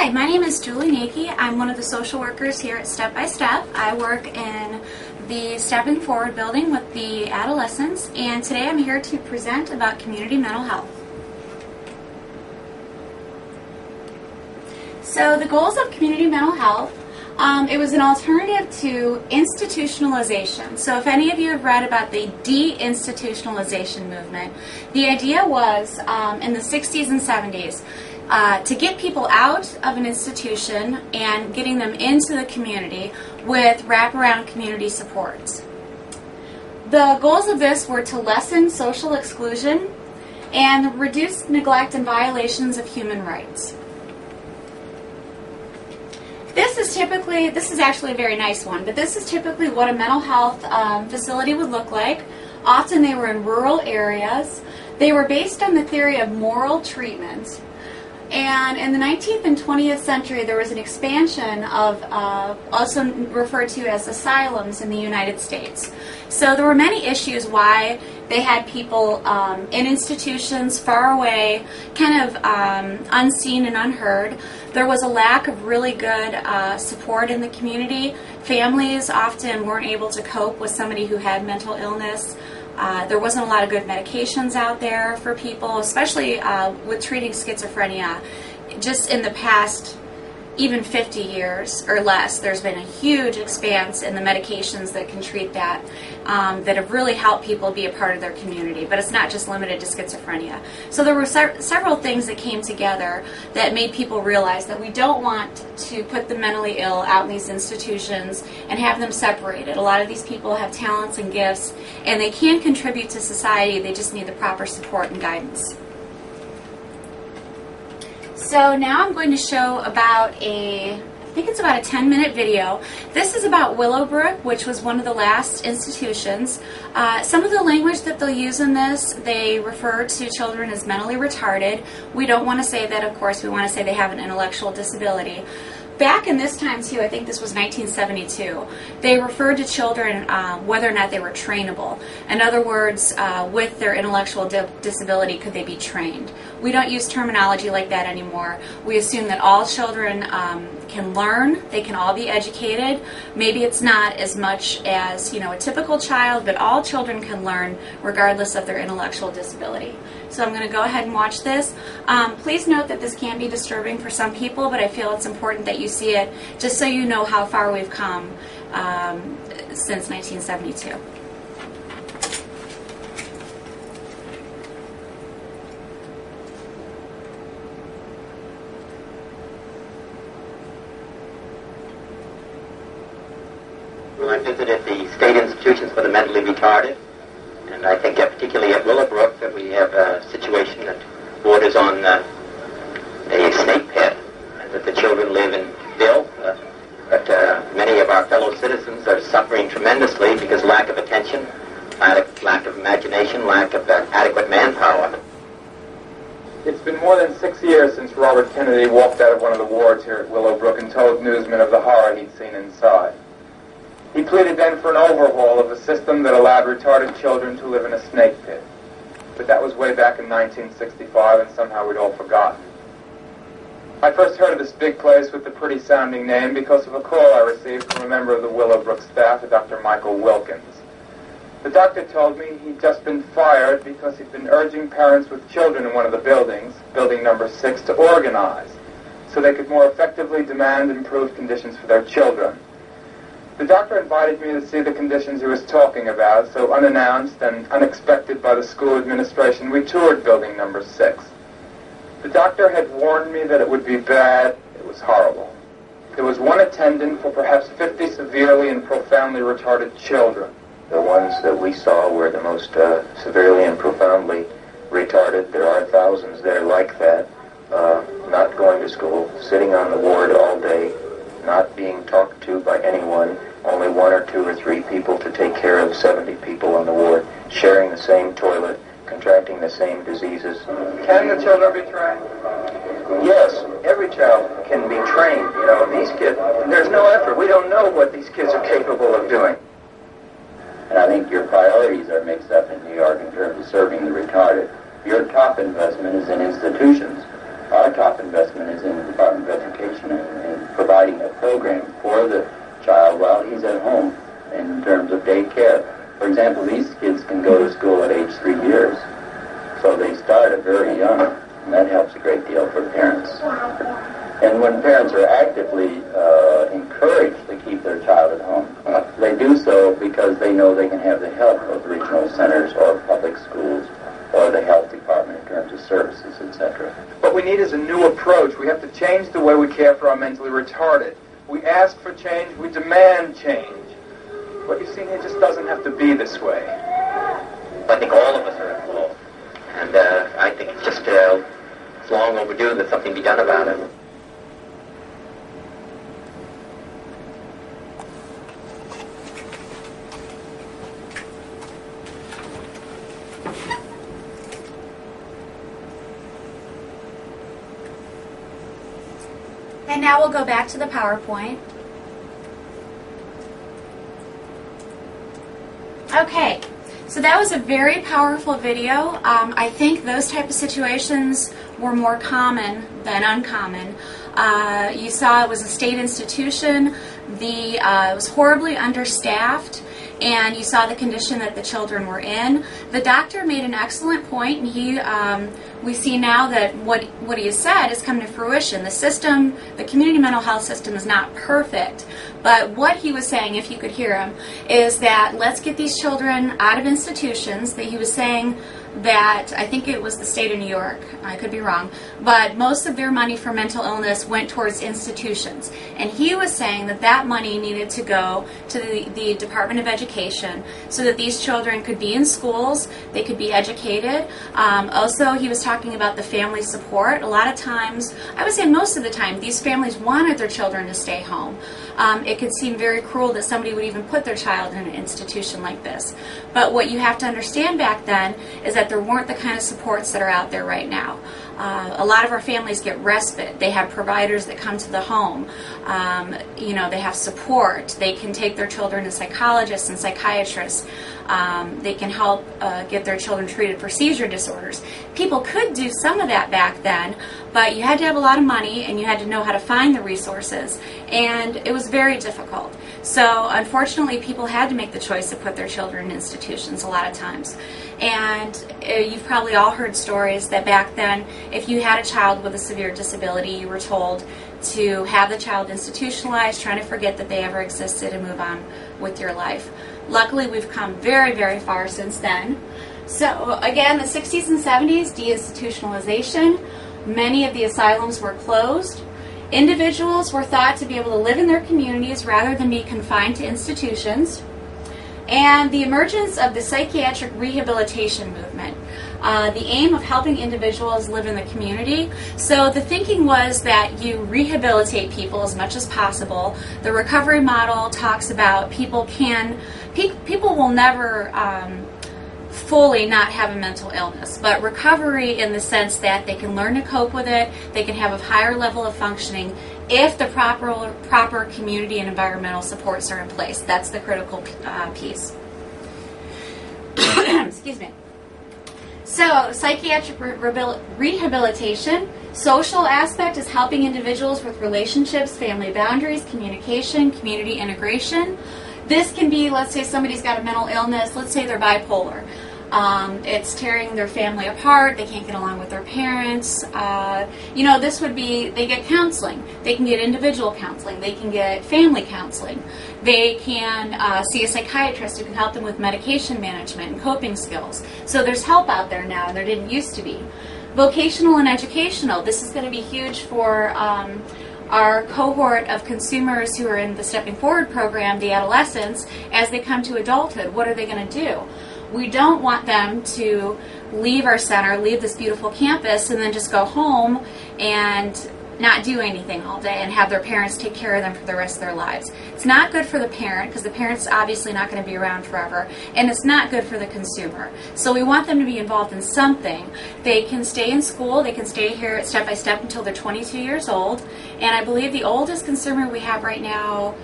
Hi, my name is Julie Nakey. I'm one of the social workers here at SW2. I work in the Stepping Forward building with the adolescents, and today I'm here to present about community mental health. So the goals of community mental health, it was an alternative to institutionalization. So if any of you have read about the deinstitutionalization movement, the idea was in the 60s and 70s to get people out of an institution and getting them into the community with wraparound community supports. The goals of this were to lessen social exclusion and reduce neglect and violations of human rights. This is actually a very nice one, but this is typically what a mental health facility would look like. Often they were in rural areas. They were based on the theory of moral treatment. And in the 19th and 20th century, there was an expansion of also referred to as asylums in the United States. So there were many issues why they had people in institutions far away, kind of unseen and unheard. There was a lack of really good support in the community. Families often weren't able to cope with somebody who had mental illness. There wasn't a lot of good medications out there for people, especially with treating schizophrenia. Just in the past, even 50 years or less, there's been a huge expanse in the medications that can treat that, that have really helped people be a part of their community. But it's not just limited to schizophrenia. So there were several things that came together that made people realize that we don't want to put the mentally ill out in these institutions and have them separated. A lot of these people have talents and gifts, and they can contribute to society. They just need the proper support and guidance. So now I'm going to show about I think it's about a 10-minute video. This is about Willowbrook, which was one of the last institutions. Some of the language that they'll use in this, they refer to children as mentally retarded. We don't want to say that, of course. We want to say they have an intellectual disability. Back in this time, too, I think this was 1972, they referred to children whether or not they were trainable. In other words, with their intellectual disability, could they be trained? We don't use terminology like that anymore. We assume that all children can learn, they can all be educated. Maybe it's not as much as, a typical child, but all children can learn regardless of their intellectual disability. So I'm going to go ahead and watch this. Please note that this can be disturbing for some people, but I feel it's important that you see it just so you know how far we've come since 1972. Well, I visited the state institutions for the mentally retarded, and I think particularly at Willowbrook that we have a situation that borders on a snake pit, and that the children live in filth, but many of our fellow citizens are suffering tremendously because lack of attention, lack of imagination, lack of adequate manpower. It's been more than 6 years since Robert Kennedy walked out of one of the wards here at Willowbrook and told newsmen of the horror he'd seen inside. He pleaded then for an overhaul of the system that allowed retarded children to live in a snake pit. But that was way back in 1965, and somehow we'd all forgotten. I first heard of this big place with the pretty sounding name because of a call I received from a member of the Willowbrook staff, a Dr. Michael Wilkins. The doctor told me he'd just been fired because he'd been urging parents with children in one of the buildings, building number 6, to organize so they could more effectively demand improved conditions for their children. The doctor invited me to see the conditions he was talking about, so unannounced and unexpected by the school administration, we toured building number 6. The doctor had warned me that it would be bad. It was horrible. There was one attendant for perhaps 50 severely and profoundly retarded children. The ones that we saw were the most severely and profoundly retarded. There are thousands there like that, not going to school, sitting on the ward all day, not being talked to by anyone, only 1 or 2 or 3 people to take care of 70 people on the ward, sharing the same toilet, contracting the same diseases. Can the children be trained? Yes, every child can be trained. These kids, there's no effort. We don't know what these kids are capable of doing. And I think your priorities are mixed up in New York in terms of serving the retarded. Your top investment is in institutions. Our top investment is in the Department of Education. program for the child while he's at home in terms of daycare. For example, these kids can go to school at age 3 years, so they start very young, and that helps a great deal for parents. And when parents are actively encouraged to keep their child at home, they do so because they know they can have the help of regional centers or public schools or the health department in terms of services, etc. What we need is a new approach. We have to change the way we care for our mentally retarded. We ask for change, we demand change. But you see, it just doesn't have to be this way. I think all of us are involved. And I think it's just it's long overdue that something be done about it. And now we'll go back to the PowerPoint. Okay, so that was a very powerful video. I think those type of situations were more common than uncommon. You saw it was a state institution. It was horribly understaffed, and you saw the condition that the children were in. The doctor made an excellent point, and we see now that what he has said has come to fruition. The system, the community mental health system, is not perfect, but what he was saying, if you could hear him, is that let's get these children out of institutions. That he was saying that, I think it was the state of New York, I could be wrong, but most of their money for mental illness went towards institutions. And he was saying that that money needed to go to the Department of Education so that these children could be in schools, they could be educated. Also, he was talking about the family support. A lot of times, I would say most of the time, these families wanted their children to stay home. It could seem very cruel that somebody would even put their child in an institution like this. But what you have to understand back then is that there weren't the kind of supports that are out there right now. A lot of our families get respite. They have providers that come to the home. They have support. They can take their children to psychologists and psychiatrists. They can help get their children treated for seizure disorders. People could do some of that back then, but you had to have a lot of money and you had to know how to find the resources, and it was very difficult. So unfortunately, people had to make the choice to put their children in institutions a lot of times. And you've probably all heard stories that back then, if you had a child with a severe disability, you were told to have the child institutionalized, trying to forget that they ever existed and move on with your life. Luckily, we've come very, very far since then. So again, the 60s and 70s, deinstitutionalization. Many of the asylums were closed. Individuals were thought to be able to live in their communities rather than be confined to institutions. And the emergence of the psychiatric rehabilitation movement. The aim of helping individuals live in the community. So the thinking was that you rehabilitate people as much as possible. The recovery model talks about people will never fully not have a mental illness, but recovery in the sense that they can learn to cope with it, they can have a higher level of functioning if the proper community and environmental supports are in place. That's the critical piece. Excuse me. So, psychiatric rehabilitation. Social aspect is helping individuals with relationships, family boundaries, communication, community integration. This can be, let's say somebody's got a mental illness, let's say they're bipolar. It's tearing their family apart, they can't get along with their parents. This would be, they get counseling. They can get individual counseling. They can get family counseling. They can see a psychiatrist who can help them with medication management and coping skills. So there's help out there now, and there didn't used to be. Vocational and educational. This is going to be huge for our cohort of consumers who are in the Stepping Forward program, the adolescents, as they come to adulthood. What are they going to do? We don't want them to leave our center, leave this beautiful campus, and then just go home and not do anything all day and have their parents take care of them for the rest of their lives. It's not good for the parent, because the parent's obviously not going to be around forever, and it's not good for the consumer. So we want them to be involved in something. They can stay in school, they can stay here at Step by Step until they're 22 years old, and I believe the oldest consumer we have right now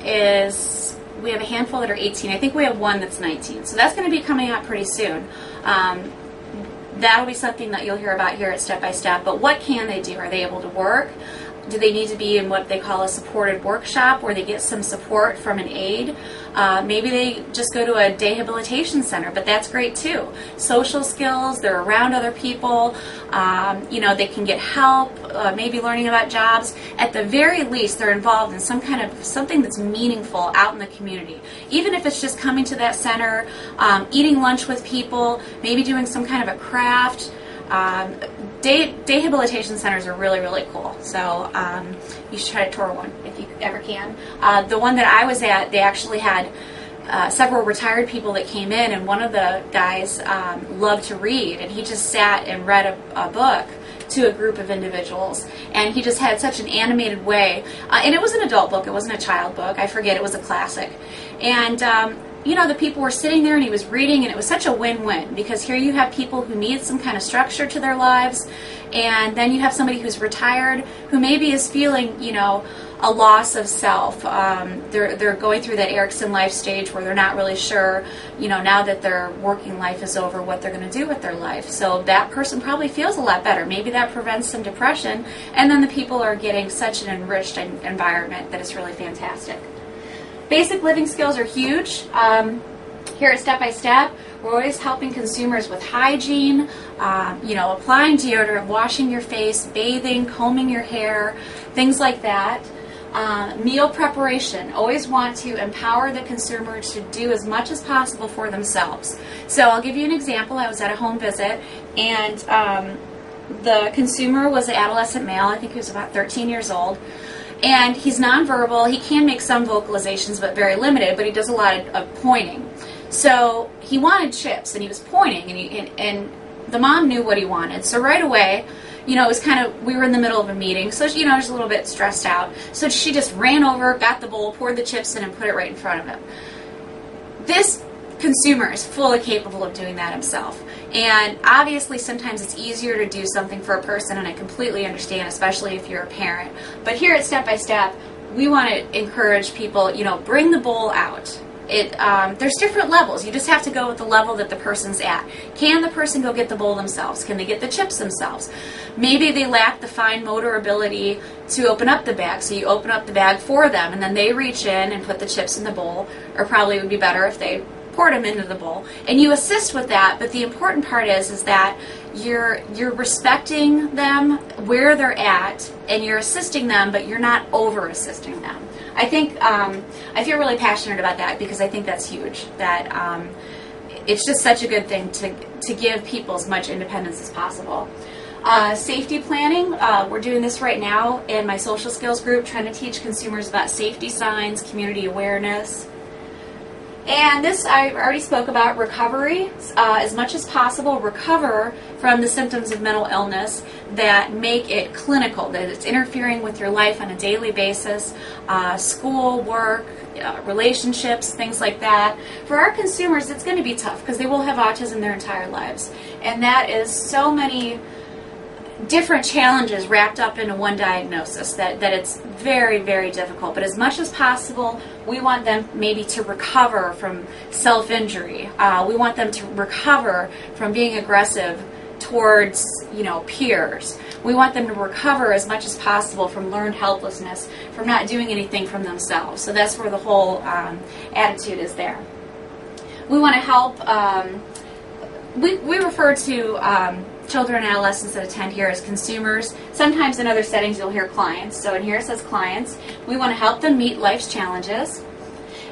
is, we have a handful that are 18. I think we have one that's 19. So that's going to be coming out pretty soon. That'll be something that you'll hear about here at Step by Step. But what can they do? Are they able to work? Do they need to be in what they call a supported workshop where they get some support from an aide? Maybe they just go to a rehabilitation center, but that's great too. Social skills, they're around other people, they can get help, maybe learning about jobs. At the very least, they're involved in something that's meaningful out in the community. Even if it's just coming to that center, eating lunch with people, maybe doing some kind of a craft. Rehabilitation centers are really, really cool. So you should try to tour one if you ever can. The one that I was at, they actually had several retired people that came in, and one of the guys loved to read, and he just sat and read a book to a group of individuals, and he just had such an animated way. And it was an adult book, it wasn't a child book, I forget, it was a classic. And the people were sitting there and he was reading, and it was such a win-win, because here you have people who need some kind of structure to their lives, and then you have somebody who's retired who maybe is feeling, a loss of self. They're going through that Erickson life stage where they're not really sure, now that their working life is over, what they're going to do with their life. So that person probably feels a lot better. Maybe that prevents some depression, and then the people are getting such an enriched environment that it's really fantastic. Basic living skills are huge. Here at Step by Step, we're always helping consumers with hygiene, applying deodorant, washing your face, bathing, combing your hair, things like that. Meal preparation. Always want to empower the consumer to do as much as possible for themselves. So I'll give you an example. I was at a home visit, and the consumer was an adolescent male. I think he was about 13 years old. And he's nonverbal. He can make some vocalizations, but very limited, but he does a lot of pointing. So he wanted chips, and he was pointing, and the mom knew what he wanted. So right away, it was we were in the middle of a meeting, so she, was a little bit stressed out. So she just ran over, got the bowl, poured the chips in, and put it right in front of him. This consumer is fully capable of doing that himself. And obviously sometimes it's easier to do something for a person, and I completely understand, especially if you're a parent. But here at Step by Step, we want to encourage people, bring the bowl out. There's different levels. You just have to go with the level that the person's at. Can the person go get the bowl themselves? Can they get the chips themselves? Maybe they lack the fine motor ability to open up the bag, so you open up the bag for them, and then they reach in and put the chips in the bowl, or probably it would be better if they poured them into the bowl, and you assist with that. But the important part is that you're respecting them where they're at, and you're assisting them, but you're not over assisting them. I think I feel really passionate about that, because I think that's huge. That it's just such a good thing to give people as much independence as possible. Safety planning, we're doing this right now in my social skills group, trying to teach consumers about safety signs, community awareness. And this I already spoke about. Recovery, as much as possible, recover from the symptoms of mental illness that make it clinical, that it's interfering with your life on a daily basis, school, work, relationships, things like that. For our consumers, it's going to be tough, because they will have autism their entire lives. And that is so many different challenges wrapped up into one diagnosis that it's very, very difficult. But as much as possible, we want them maybe to recover from self-injury. We want them to recover from being aggressive towards, peers. We want them to recover as much as possible from learned helplessness, from not doing anything from themselves. So that's where the whole attitude is there. We want to help, we refer to children and adolescents that attend here as consumers. Sometimes in other settings you'll hear clients. So in here it says clients. We want to help them meet life's challenges,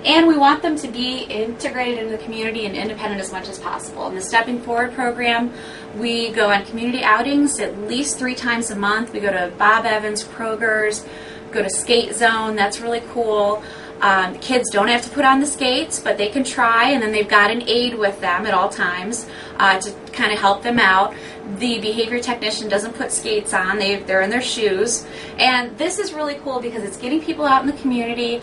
and we want them to be integrated into the community and independent as much as possible. In the Stepping Forward program, we go on community outings at least 3 times a month. We go to Bob Evans, Kroger's, go to Skate Zone. That's really cool. Kids don't have to put on the skates, but they can try, and then they've got an aide with them at all times to kind of help them out. The behavior technician doesn't put skates on, they're in their shoes. And this is really cool because it's getting people out in the community.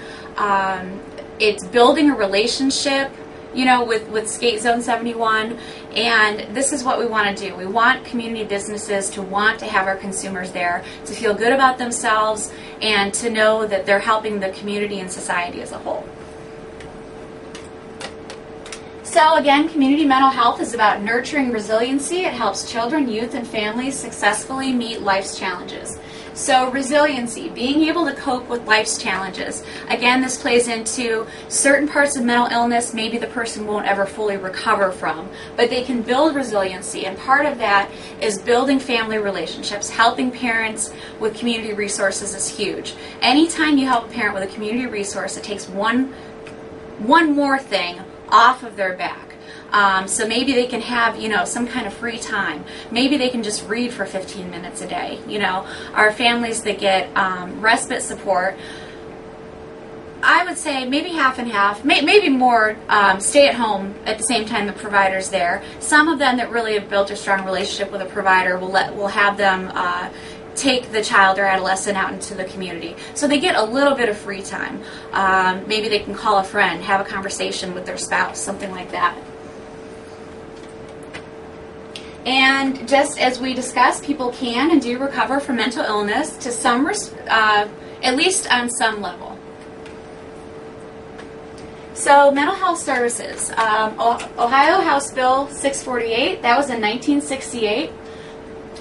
It's building a relationship, with Skate Zone 71. And this is what we want to do. We want community businesses to want to have our consumers there, to feel good about themselves, and to know that they're helping the community and society as a whole. So again, community mental health is about nurturing resiliency. It helps children, youth, and families successfully meet life's challenges. So resiliency, being able to cope with life's challenges. Again, this plays into certain parts of mental illness maybe the person won't ever fully recover from, but they can build resiliency, and part of that is building family relationships. Helping parents with community resources is huge. Anytime you help a parent with a community resource, it takes one more thing off of their back. So maybe they can have, some kind of free time. Maybe they can just read for 15 minutes a day. Our families that get respite support, I would say maybe half and half, maybe more stay at home at the same time the provider's there. Some of them that really have built a strong relationship with a provider will have them take the child or adolescent out into the community. So they get a little bit of free time. Maybe they can call a friend, have a conversation with their spouse, something like that. And just as we discussed, people can and do recover from mental illness to some, at least on some level. So mental health services. Ohio House Bill 648, that was in 1968.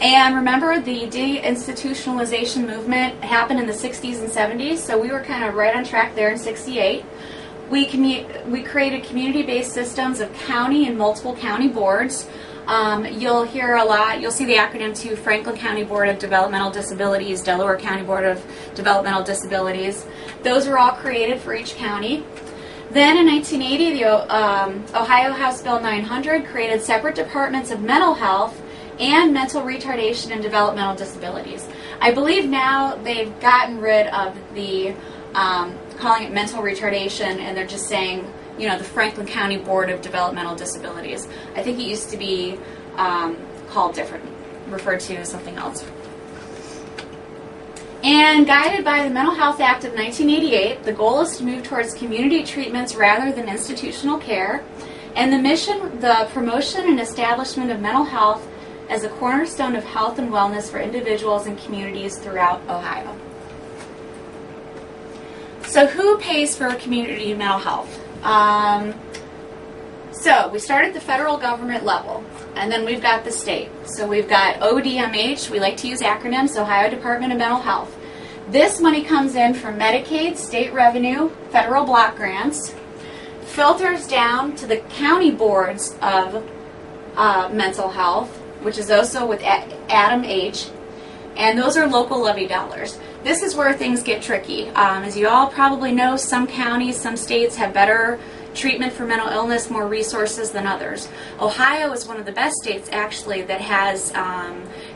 And remember, the deinstitutionalization movement happened in the 60s and 70s, so we were kind of right on track there in 68. We created community-based systems of county and multiple county boards. You'll hear a lot, you'll see the acronym too, Franklin County Board of Developmental Disabilities, Delaware County Board of Developmental Disabilities. Those were all created for each county. Then in 1980, the Ohio House Bill 900 created separate departments of mental health and mental retardation and developmental disabilities. I believe now they've gotten rid of the calling it mental retardation, and they're just saying the Franklin County Board of Developmental Disabilities. I think it used to be called different, referred to as something else. And guided by the Mental Health Act of 1988, the goal is to move towards community treatments rather than institutional care. And the mission, the promotion and establishment of mental health as a cornerstone of health and wellness for individuals and communities throughout Ohio. So who pays for community mental health? So we start at the federal government level, and then we've got the state. So we've got ODMH, we like to use acronyms, Ohio Department of Mental Health. This money comes in from Medicaid, state revenue, federal block grants, filters down to the county boards of mental health, which is also with Adam H., and those are local levy dollars. This is where things get tricky. As you all probably know, some counties, some states have better treatment for mental illness, more resources than others. Ohio is one of the best states actually that has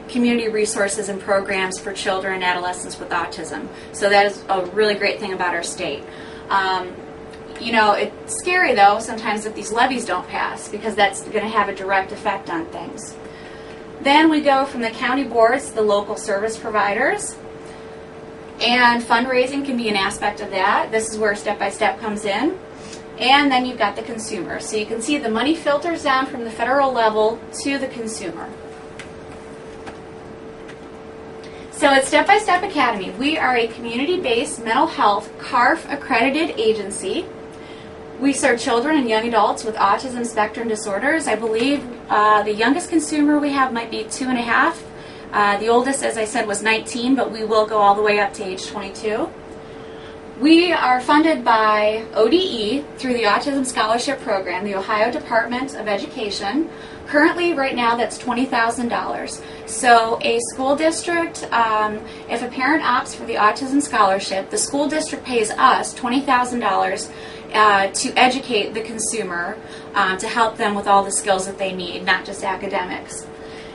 community resources and programs for children and adolescents with autism. So that is a really great thing about our state. It's scary though sometimes if these levies don't pass, because that's going to have a direct effect on things. Then we go from the county boards to the local service providers, and fundraising can be an aspect of that. This is where step-by-step comes in. And then you've got the consumer. So you can see the money filters down from the federal level to the consumer. So at Step by Step Academy, we are a community-based mental health CARF accredited agency. We serve children and young adults with autism spectrum disorders. I believe the youngest consumer we have might be 2.5. The oldest, as I said, was 19, but we will go all the way up to age 22. We are funded by ODE through the Autism Scholarship Program, the Ohio Department of Education. Currently, right now, that's $20,000. So a school district, if a parent opts for the Autism Scholarship, the school district pays us $20,000 to educate the consumer, to help them with all the skills that they need, not just academics.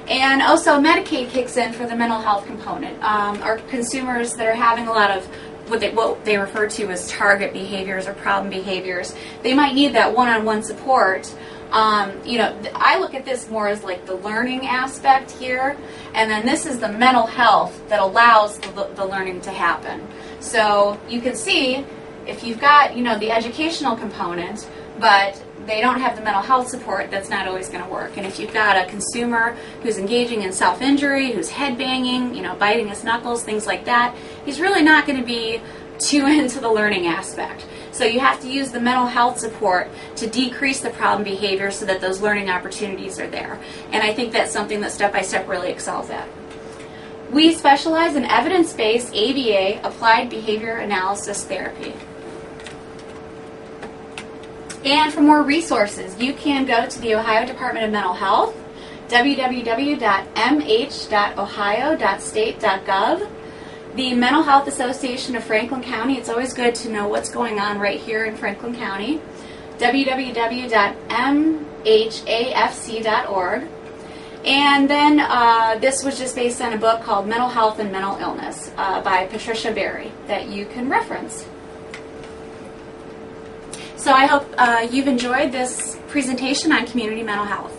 And also Medicaid kicks in for the mental health component. Our consumers that are having a lot of what they refer to as target behaviors or problem behaviors, they might need that one-on-one support. I look at this more as like the learning aspect here, and then this is the mental health that allows the learning to happen. So you can see if you've got, the educational component, but they don't have the mental health support, that's not always going to work. And if you've got a consumer who's engaging in self-injury, who's head-banging, biting his knuckles, things like that, he's really not going to be too into the learning aspect. So you have to use the mental health support to decrease the problem behavior so that those learning opportunities are there. And I think that's something that Step by Step really excels at. We specialize in evidence-based ABA, Applied Behavior Analysis Therapy. And for more resources, you can go to the Ohio Department of Mental Health, www.mh.ohio.state.gov. The Mental Health Association of Franklin County, it's always good to know what's going on right here in Franklin County, www.mhafc.org. And then this was just based on a book called Mental Health and Mental Illness by Patricia Berry that you can reference. So I hope you've enjoyed this presentation on community mental health.